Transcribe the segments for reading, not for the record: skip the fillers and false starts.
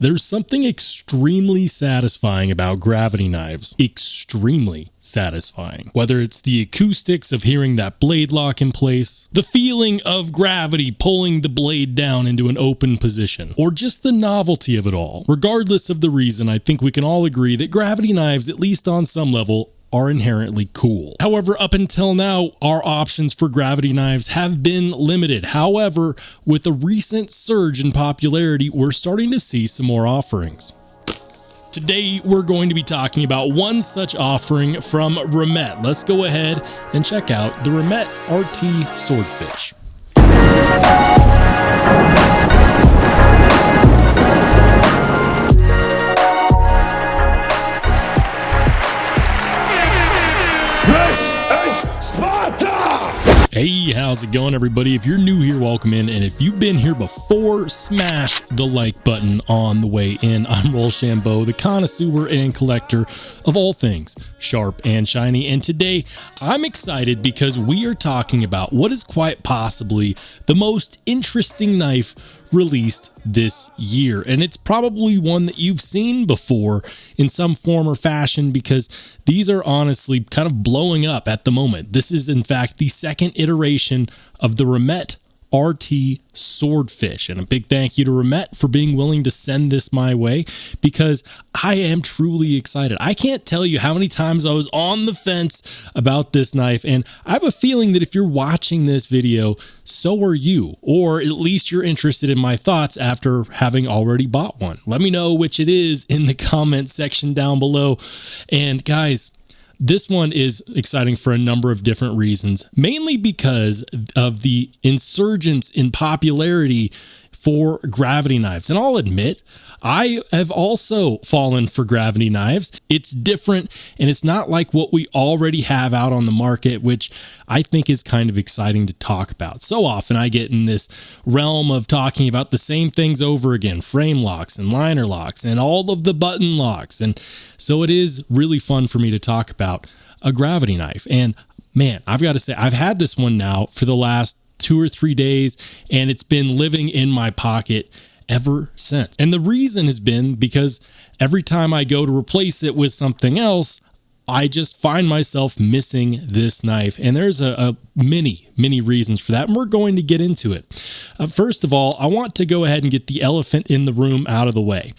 There's something extremely satisfying about gravity knives. Extremely satisfying. Whether it's the acoustics of hearing that blade lock in place, the feeling of gravity pulling the blade down into an open position, or just the novelty of it all. Regardless of the reason, I think we can all agree that gravity knives, at least on some level, are inherently cool. However, up until now, our options for gravity knives have been limited. However, with a recent surge in popularity, we're starting to see some more offerings. Today, we're going to be talking about one such offering from Remette. Let's go ahead and check out the Remette RT Swordfish. Hey, how's it going, everybody? If you're new here, welcome in, and if you've been here before, smash the like button on the way in. I'm Rollshambo, the connoisseur and collector of all things sharp and shiny, and today I'm excited because we are talking about what is quite possibly the most interesting knife released this year, and it's probably one that you've seen before in some form or fashion because these are honestly kind of blowing up at the moment. This is in fact the second iteration of the Remette RT Swordfish, and a big thank you to Remette for being willing to send this my way because I am truly excited. I can't tell you how many times I was on the fence about this knife, and I have a feeling that if you're watching this video, so are you, or at least you're interested in my thoughts after having already bought one. Let me know which it is in the comment section down below. And guys, this one is exciting for a number of different reasons, mainly because of the insurgence in popularity for gravity knives. And I'll admit, I have also fallen for gravity knives. It's different, and it's not like what we already have out on the market, which I think is kind of exciting to talk about. So often I get in this realm of talking about the same things over again, frame locks and liner locks and all of the button locks. And so it is really fun for me to talk about a gravity knife. And man, I've got to say, I've had this one now for the last 2 or 3 days, and it's been living in my pocket ever since. And the reason has been because every time I go to replace it with something else, I just find myself missing this knife. And there's many reasons for that, and we're going to get into it. First of all, I want to go ahead and get the elephant in the room out of the way.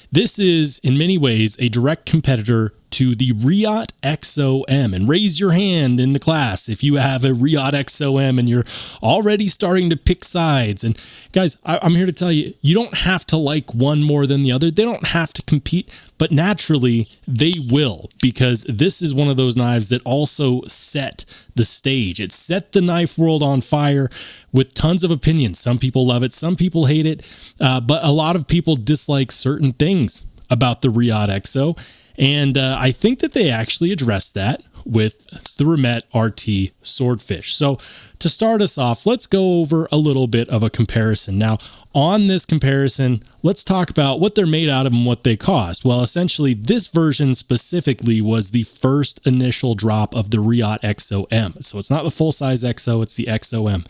This is, in many ways, a direct competitor to the Reate Exo M, and raise your hand in the class if you have a Reate Exo M and you're already starting to pick sides. And guys, I'm here to tell you, you don't have to like one more than the other. They don't have to compete, but naturally they will, because this is one of those knives that also set the stage. It set the knife world on fire with tons of opinions. Some people love it, some people hate it, but a lot of people dislike certain things about the Reate Exo. And I think that they actually addressed that with the Remette RT Swordfish. So to start us off, let's go over a little bit of a comparison. Now, on this comparison, let's talk about what they're made out of and what they cost. Well, essentially, this version specifically was the first initial drop of the Reate Exo M. So it's not the full-size Exo, it's the Exo M.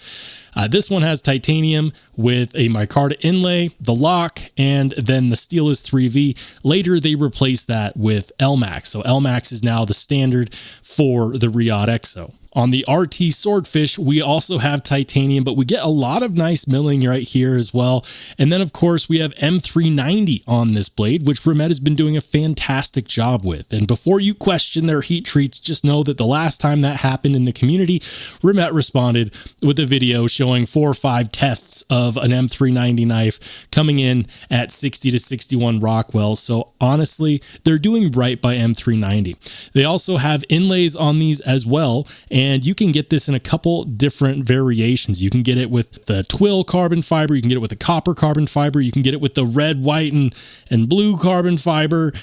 This one has titanium with a micarta inlay, the lock, and then the steel is 3V. Later, they replaced that with LMAX. So LMAX is now the standard for the Reate Exo. On the RT Swordfish, we also have titanium, but we get a lot of nice milling right here as well. And then, of course, we have M390 on this blade, which Remette has been doing a fantastic job with. And before you question their heat treats, just know that the last time that happened in the community, Remette responded with a video showing 4 or 5 tests of an M390 knife coming in at 60 to 61 Rockwell. So honestly, they're doing right by M390. They also have inlays on these as well, and you can get this in a couple different variations. You can get it with the twill carbon fiber, you can get it with the copper carbon fiber, you can get it with the red, white, and blue carbon fiber.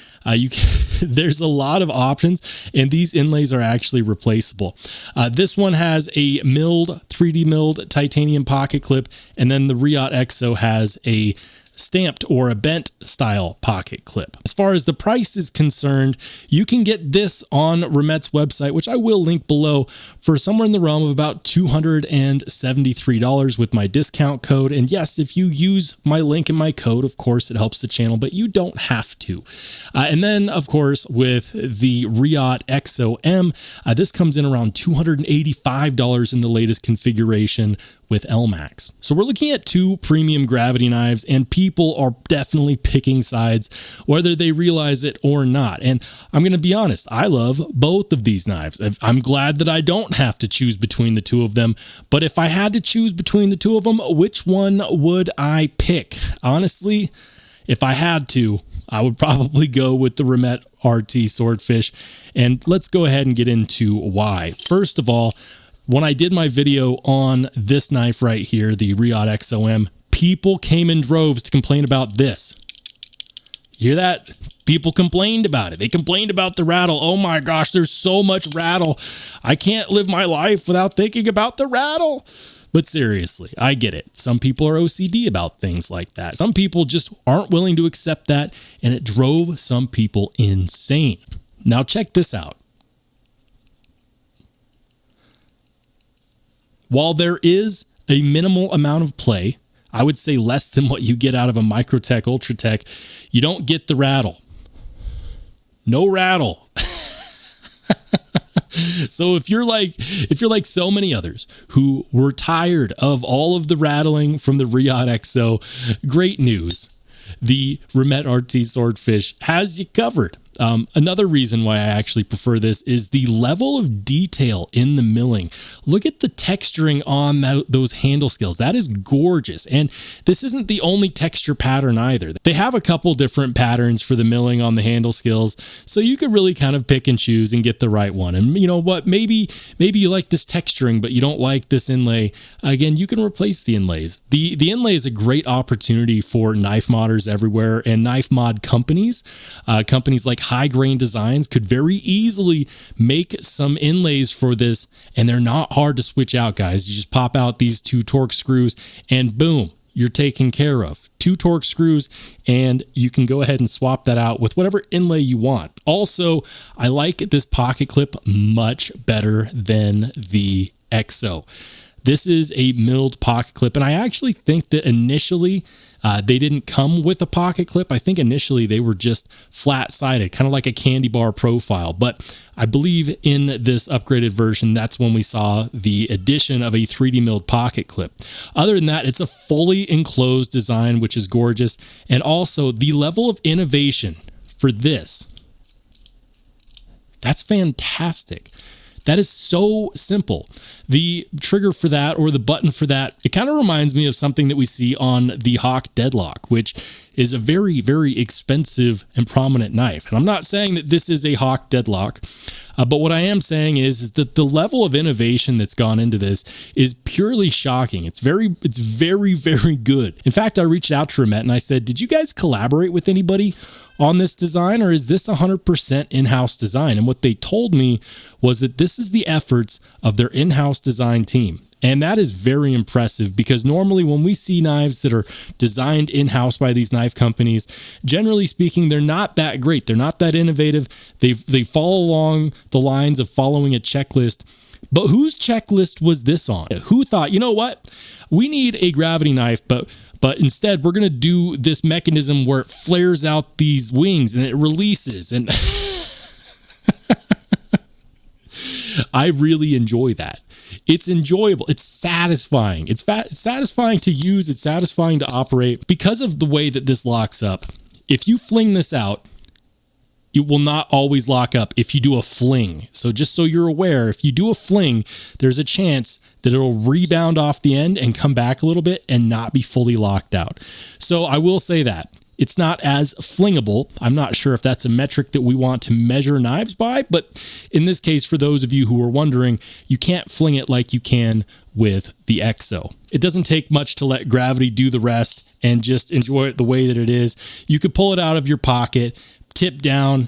There's a lot of options, and these inlays are actually replaceable. This one has a 3D milled titanium pocket clip, and then the Reate Exo has a stamped or a bent style pocket clip. As far as the price is concerned, you can get this on Remette's website, which I will link below, for somewhere in the realm of about $273 with my discount code. And yes, if you use my link and my code, of course, it helps the channel, but you don't have to. And then, of course, with the Reate Exo M, this comes in around $285 in the latest configuration with LMAX. So we're looking at two premium gravity knives, and people are definitely picking sides, whether they realize it or not. And I'm going to be honest, I love both of these knives. I'm glad that I don't have to choose between the two of them, but if I had to choose between the two of them, which one would I pick? Honestly, if I had to, I would probably go with the Remette RT Swordfish, and let's go ahead and get into why. First of all, when I did my video on this knife right here, the Reate Exo M, people came in droves to complain about this. You hear that? People complained about it. They complained about the rattle. Oh my gosh, there's so much rattle. I can't live my life without thinking about the rattle. But seriously, I get it. Some people are OCD about things like that. Some people just aren't willing to accept that, and it drove some people insane. Now check this out. While there is a minimal amount of play, I would say less than what you get out of a microtech, ultratech, you don't get the rattle. No rattle. So if you're like so many others who were tired of all of the rattling from the Reate Exo, great news. The Remette RT Swordfish has you covered. Another reason why I actually prefer this is the level of detail in the milling. Look at the texturing on those handle scales. That is gorgeous. And this isn't the only texture pattern either. They have a couple different patterns for the milling on the handle scales, so you could really kind of pick and choose and get the right one. And you know what? Maybe you like this texturing, but you don't like this inlay. Again, you can replace the inlays. The inlay is a great opportunity for knife modders everywhere, and knife mod companies. Companies like High Grain Designs could very easily make some inlays for this, and they're not hard to switch out, guys. You just pop out these two Torx screws and boom, you're taken care of. Two Torx screws, and you can go ahead and swap that out with whatever inlay you want. Also, I like this pocket clip much better than the Exo. This is a milled pocket clip, and I actually think that initially they didn't come with a pocket clip. I think initially they were just flat-sided, kind of like a candy bar profile. But I believe in this upgraded version, that's when we saw the addition of a 3D milled pocket clip. Other than that, it's a fully enclosed design, which is gorgeous. And also the level of innovation for this, that's fantastic. That is so simple. The trigger for that, or the button for that, it kind of reminds me of something that we see on the Hawk Deadlock, which is a very, very expensive and prominent knife. And I'm not saying that this is a Hawk Deadlock, but what I am saying is that the level of innovation that's gone into this is purely shocking. It's very, very good. In fact, I reached out to Remette and I said, did you guys collaborate with anybody on this design, or is this 100% in-house design? And what they told me was that this is the efforts of their in-house design team. And that is very impressive, because normally when we see knives that are designed in-house by these knife companies, generally speaking, they're not that great. They're not that innovative. They follow along the lines of following a checklist. But whose checklist was this on? Who thought, you know what? We need a gravity knife, but instead we're going to do this mechanism where it flares out these wings and it releases. And I really enjoy that. It's enjoyable. It's satisfying. It's satisfying to use. It's satisfying to operate because of the way that this locks up. If you fling this out, it will not always lock up if you do a fling. So just so you're aware, if you do a fling, there's a chance that it'll rebound off the end and come back a little bit and not be fully locked out. So I will say that it's not as flingable. I'm not sure if that's a metric that we want to measure knives by, but in this case, for those of you who are wondering, you can't fling it like you can with the Exo. It doesn't take much to let gravity do the rest and just enjoy it the way that it is. You could pull it out of your pocket, tip down,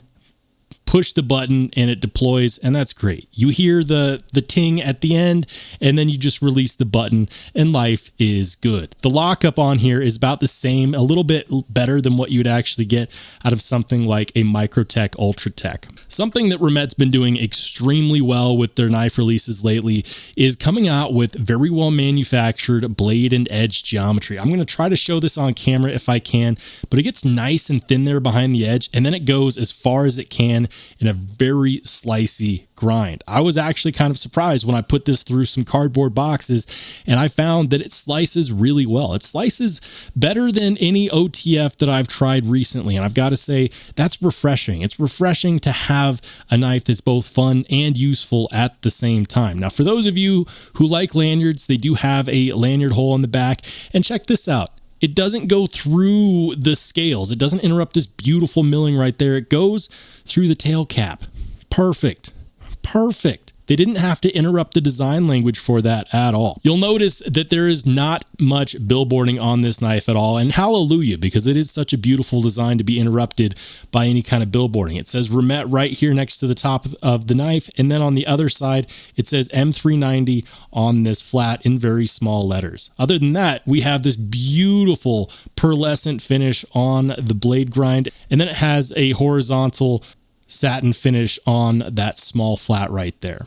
push the button and it deploys, and that's great. You hear the ting at the end, and then you just release the button and life is good. The lockup on here is about the same, a little bit better than what you would actually get out of something like a microtech ultratech. Something that Remette's been doing extremely well with their knife releases lately is coming out with very well manufactured blade and edge geometry. I'm going to try to show this on camera if I can, but it gets nice and thin there behind the edge, and then it goes as far as it can in a very slicey grind. I was actually kind of surprised when I put this through some cardboard boxes, and I found that it slices really well. It slices better than any OTF that I've tried recently, and I've got to say that's refreshing. It's refreshing to have a knife that's both fun and useful at the same time. Now, for those of you who like lanyards, they do have a lanyard hole in the back, and check this out. It doesn't go through the scales. It doesn't interrupt this beautiful milling right there. It goes through the tail cap. Perfect. Perfect. They didn't have to interrupt the design language for that at all. You'll notice that there is not much billboarding on this knife at all, and hallelujah, because it is such a beautiful design to be interrupted by any kind of billboarding. It says Remette right here next to the top of the knife, and then on the other side, it says M390 on this flat in very small letters. Other than that, we have this beautiful pearlescent finish on the blade grind, and then it has a horizontal satin finish on that small flat right there.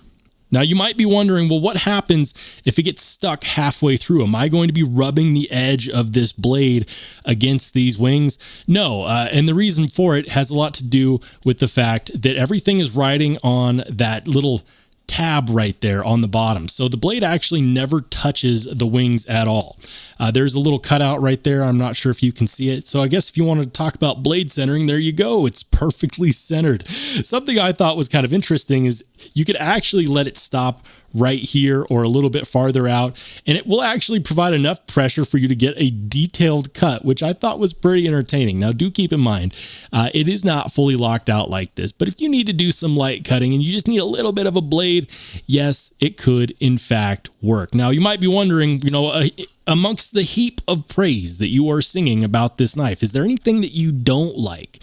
Now, you might be wondering, well, what happens if it gets stuck halfway through? Am I going to be rubbing the edge of this blade against these wings? No, and the reason for it has a lot to do with the fact that everything is riding on that little tab right there on the bottom. So the blade actually never touches the wings at all. There's a little cutout right there. I'm not sure if you can see it. So I guess if you wanted to talk about blade centering, there you go. It's perfectly centered. Something I thought was kind of interesting is you could actually let it stop right here or a little bit farther out, and it will actually provide enough pressure for you to get a detailed cut, which I thought was pretty entertaining. Now, do keep in mind, it is not fully locked out like this, but if you need to do some light cutting and you just need a little bit of a blade, yes, it could in fact work. Now, you might be wondering, you know, amongst the heap of praise that you are singing about this knife, is there anything that you don't like?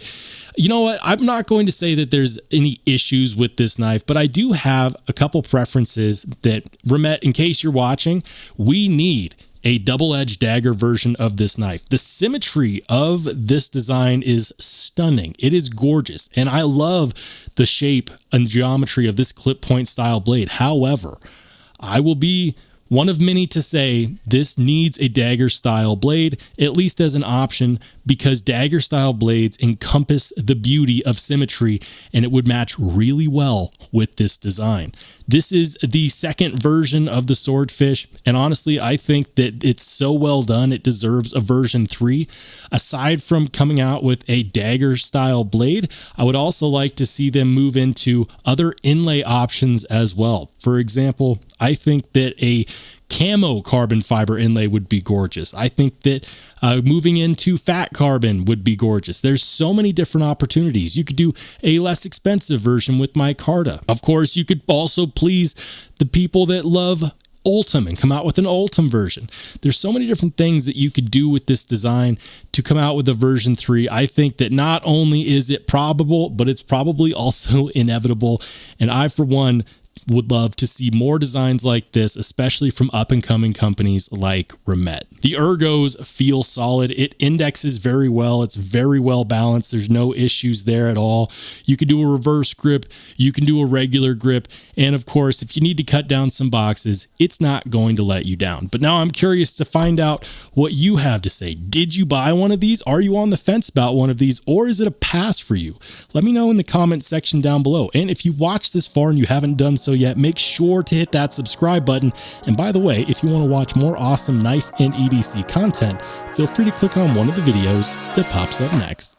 You know what? I'm not going to say that there's any issues with this knife, but I do have a couple preferences that, Remette, in case you're watching, we need a double-edged dagger version of this knife. The symmetry of this design is stunning. It is gorgeous, and I love the shape and geometry of this clip point style blade. However, I will be one of many to say this needs a dagger style blade, at least as an option, because dagger style blades encompass the beauty of symmetry, and it would match really well with this design. This is the second version of the Swordfish, and honestly, I think that it's so well done, it deserves a version 3. Aside from coming out with a dagger style blade, I would also like to see them move into other inlay options as well. For example, I think that a camo carbon fiber inlay would be gorgeous. I think that moving into fat carbon would be gorgeous. There's so many different opportunities. You could do a less expensive version with micarta. Of course, you could also please the people that love Ultim and come out with an Ultim version. There's so many different things that you could do with this design to come out with a version 3. I think that not only is it probable, but it's probably also inevitable. And I, for one, would love to see more designs like this, especially from up-and-coming companies like Remette. The ergos feel solid. It indexes very well. It's very well balanced. There's no issues there at all. You can do a reverse grip. You can do a regular grip. And of course, if you need to cut down some boxes, it's not going to let you down. But now I'm curious to find out what you have to say. Did you buy one of these? Are you on the fence about one of these? Or is it a pass for you? Let me know in the comment section down below. And if you watched this far and you haven't done so yet, make sure to hit that subscribe button. And by the way, if you want to watch more awesome knife and EDC content, feel free to click on one of the videos that pops up next.